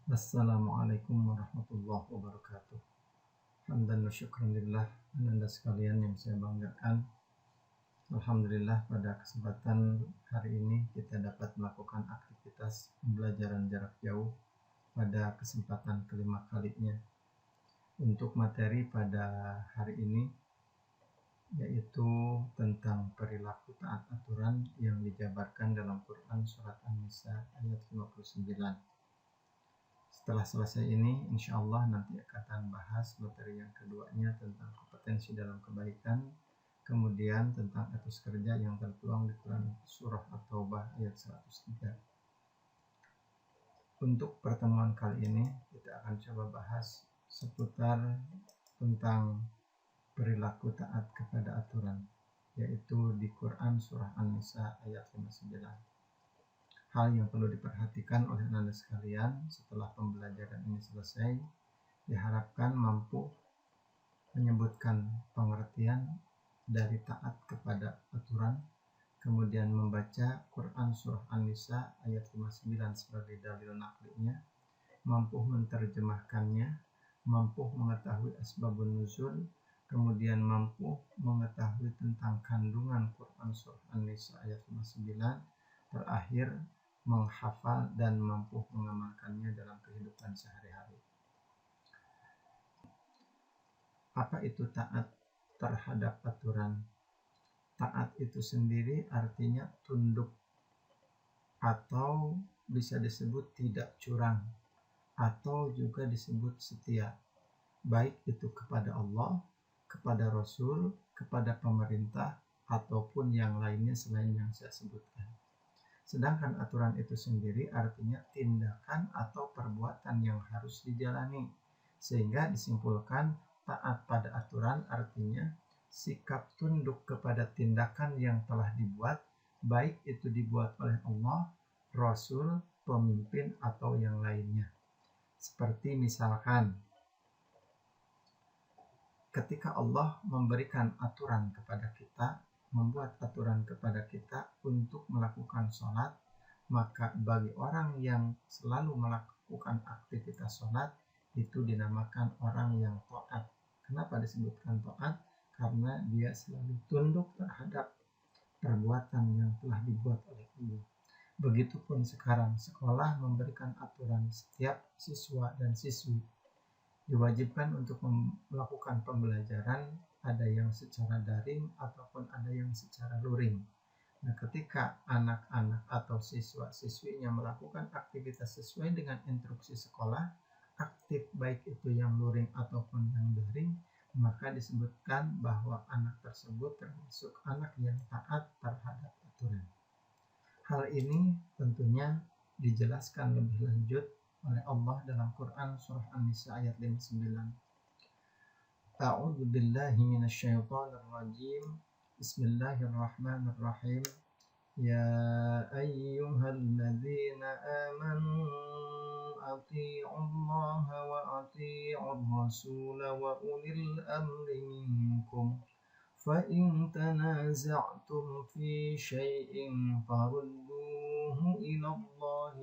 Assalamualaikum warahmatullahi wabarakatuh. Hamdan wa syukran lillah. Anda sekalian yang saya banggakan, alhamdulillah pada kesempatan hari ini kita dapat melakukan aktivitas pembelajaran jarak jauh pada kesempatan kelima kalinya. Untuk materi pada hari ini yaitu tentang perilaku taat aturan yang dijabarkan dalam Quran surat An-Nisa ayat 59. Setelah selesai ini, insya Allah nanti akan bahas materi yang keduanya tentang kompetensi dalam kebaikan, kemudian tentang etos kerja yang tertuang di Quran surah At-Taubah ayat 103. Untuk pertemuan kali ini, kita akan coba bahas seputar tentang perilaku taat kepada aturan, yaitu di Quran surah An-Nisa ayat 59. Hal yang perlu diperhatikan oleh Anda sekalian setelah pembelajaran ini selesai, diharapkan mampu menyebutkan pengertian dari taat kepada aturan, kemudian membaca Quran surah An-Nisa ayat 59 sebagai dalil naqlinya, mampu menerjemahkannya, mampu mengetahui asbabun nuzul, kemudian mampu mengetahui tentang kandungan Quran surah An-Nisa ayat 59, terakhir menghafal dan mampu mengamalkannya dalam kehidupan sehari-hari. Apa itu taat terhadap aturan? Taat itu sendiri artinya tunduk, atau bisa disebut tidak curang, atau juga disebut setia, baik itu kepada Allah, kepada Rasul, kepada pemerintah, ataupun yang lainnya selain yang saya sebutkan. Sedangkan aturan itu sendiri artinya tindakan atau perbuatan yang harus dijalani, sehingga disimpulkan taat pada aturan artinya sikap tunduk kepada tindakan yang telah dibuat, baik itu dibuat oleh Allah, Rasul, pemimpin, atau yang lainnya. Seperti misalkan ketika Allah memberikan aturan kepada kita, membuat aturan kepada kita untuk melakukan sholat, maka bagi orang yang selalu melakukan aktivitas sholat, itu dinamakan orang yang taat. Kenapa disebutkan taat? Karena dia selalu tunduk terhadap perbuatan yang telah dibuat oleh Allah. Begitupun sekarang sekolah memberikan aturan setiap siswa dan siswi diwajibkan untuk melakukan pembelajaran, ada yang secara daring ataupun ada yang secara luring. Nah, ketika anak-anak atau siswa-siswinya melakukan aktivitas sesuai dengan instruksi sekolah, aktif baik itu yang luring ataupun yang daring, maka disebutkan bahwa anak tersebut termasuk anak yang taat terhadap aturan. Hal ini tentunya dijelaskan lebih lanjut oleh Allah dalam Quran surah An-Nisa ayat 59. A'udzu billahi minasyaitonir rajim. Bismillahirrahmanirrahim. Ya ayyuhalladzina amanu athi'ullaha wa athi'ur rasul wa ulil amri minkum. فإن تنازعتم في شيء فردوه إلى الله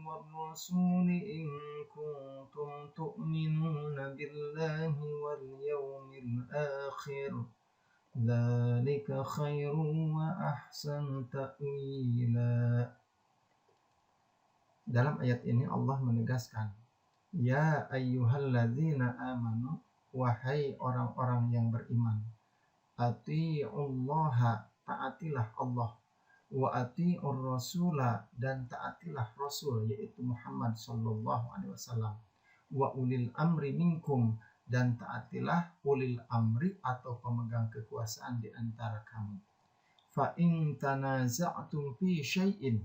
والرسول إن كنتم تؤمنون بالله واليوم الآخر ذلك خير وأحسن تأويلا. Dalam ayat ini Allah menegaskan, Ya ayyuhalladzina amanu, wahai orang-orang yang beriman, ati'ullaha, taatilah Allah, wa ati'ur rasula, dan taatilah Rasul, yaitu Muhammad sallallahu alaihi wasallam, wa ulil amri minkum, dan taatilah ulil amri atau pemegang kekuasaan di antara kamu. Fa in tanaza'tum fi syai'in,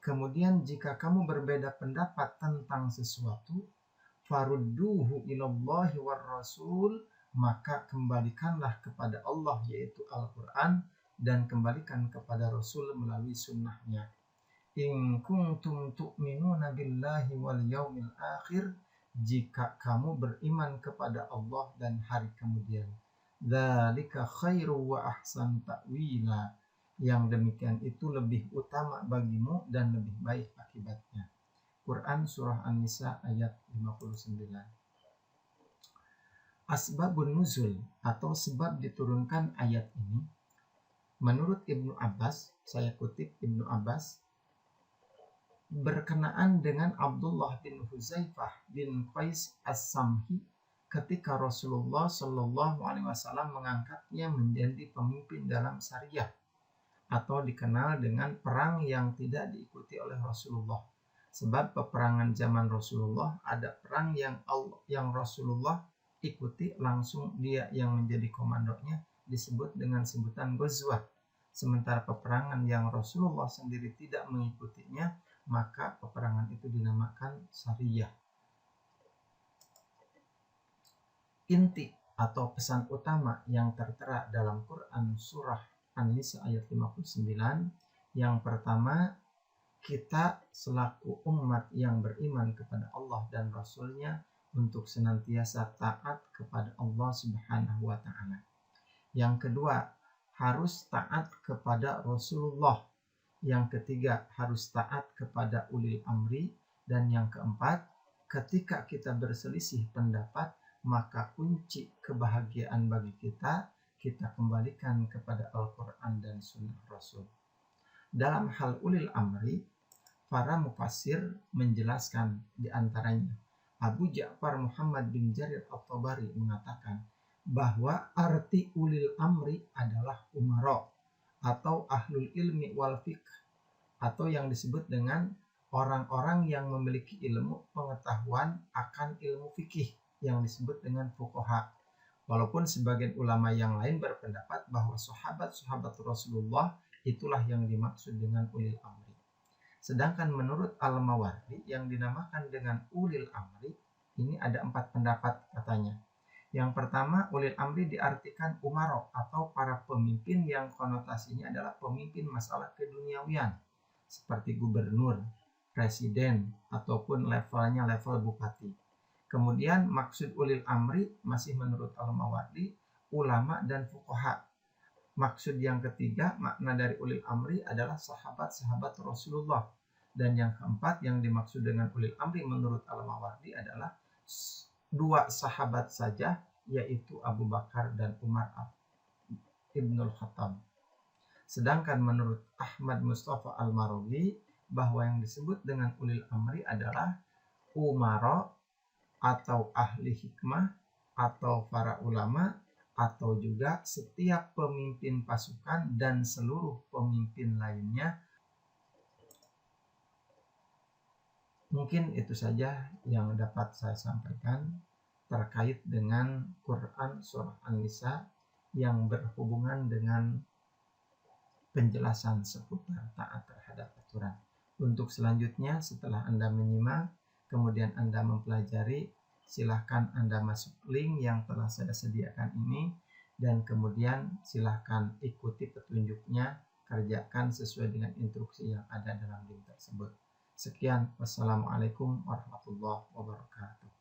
kemudian jika kamu berbeda pendapat tentang sesuatu, farudduhu ilallahi war rasul, maka kembalikanlah kepada Allah yaitu Al-Quran, dan kembalikan kepada Rasul melalui sunnahnya. In kuntum tu'minuna billahi wal yaumil akhir, jika kamu beriman kepada Allah dan hari kemudian. Dzalika khairu wa ahsan ta'wila, Yang demikian itu lebih utama bagimu dan lebih baik akibatnya. Quran Surah An-Nisa ayat 59. Asbabun nuzul atau sebab diturunkan ayat ini, menurut Ibnu Abbas, saya kutip Ibnu Abbas, berkenaan dengan Abdullah bin Huzaifah bin Qais As-Samhi ketika Rasulullah Shallallahu Alaihi Wasallam mengangkatnya menjadi pemimpin dalam Sariyah atau dikenal dengan perang yang tidak diikuti oleh Rasulullah. Sebab peperangan zaman Rasulullah ada perang yang Rasulullah ikuti langsung, dia yang menjadi komandonya, disebut dengan sebutan Ghazwah. Sementara peperangan yang Rasulullah sendiri tidak mengikutinya, maka peperangan itu dinamakan Sariyah. Inti atau pesan utama yang tertera dalam Quran Surah An-Nisa ayat 59, yang pertama, kita selaku umat yang beriman kepada Allah dan Rasul-Nya untuk senantiasa taat kepada Allah Subhanahu wa Ta'ala. Yang kedua, harus taat kepada Rasulullah. Yang ketiga, harus taat kepada ulil amri. Dan yang keempat, ketika kita berselisih pendapat, maka kunci kebahagiaan bagi kita kembalikan kepada Al-Quran dan Sunnah Rasul. Dalam hal ulil amri, para mufassir menjelaskan, diantaranya Abu Ja'far Muhammad bin Jarir At-Tabari mengatakan bahwa arti ulil amri adalah umara atau ahlul ilmi wal fiqh, atau yang disebut dengan orang-orang yang memiliki ilmu pengetahuan akan ilmu fikih yang disebut dengan fuqaha. Walaupun sebagian ulama yang lain berpendapat bahwa sahabat-sahabat Rasulullah itulah yang dimaksud dengan ulil amri. Sedangkan menurut Al-Mawardi yang dinamakan dengan ulil amri, ini ada 4 pendapat katanya. Yang pertama, ulil amri diartikan umaro atau para pemimpin yang konotasinya adalah pemimpin masalah keduniawian, seperti gubernur, presiden, ataupun levelnya level bupati. Kemudian maksud ulil amri masih menurut Al-Mawardi ulama dan fuqaha. Maksud yang ketiga, makna dari ulil amri adalah sahabat-sahabat Rasulullah. Dan yang keempat yang dimaksud dengan ulil amri menurut Al-Mawardi adalah 2 sahabat saja, yaitu Abu Bakar dan Umar Ibnul Khattab. Sedangkan menurut Ahmad Mustafa Al-Marawi, bahwa yang disebut dengan ulil amri adalah umara atau ahli hikmah atau para ulama, atau juga setiap pemimpin pasukan dan seluruh pemimpin lainnya. Mungkin itu saja yang dapat saya sampaikan terkait dengan Quran Surah An-Nisa yang berhubungan dengan penjelasan seputar taat terhadap aturan. Untuk selanjutnya, setelah Anda menyimak, kemudian Anda mempelajari, silahkan Anda masuk link yang telah saya sediakan ini, dan kemudian silahkan ikuti petunjuknya, kerjakan sesuai dengan instruksi yang ada dalam link tersebut. Sekian, wassalamualaikum warahmatullahi wabarakatuh.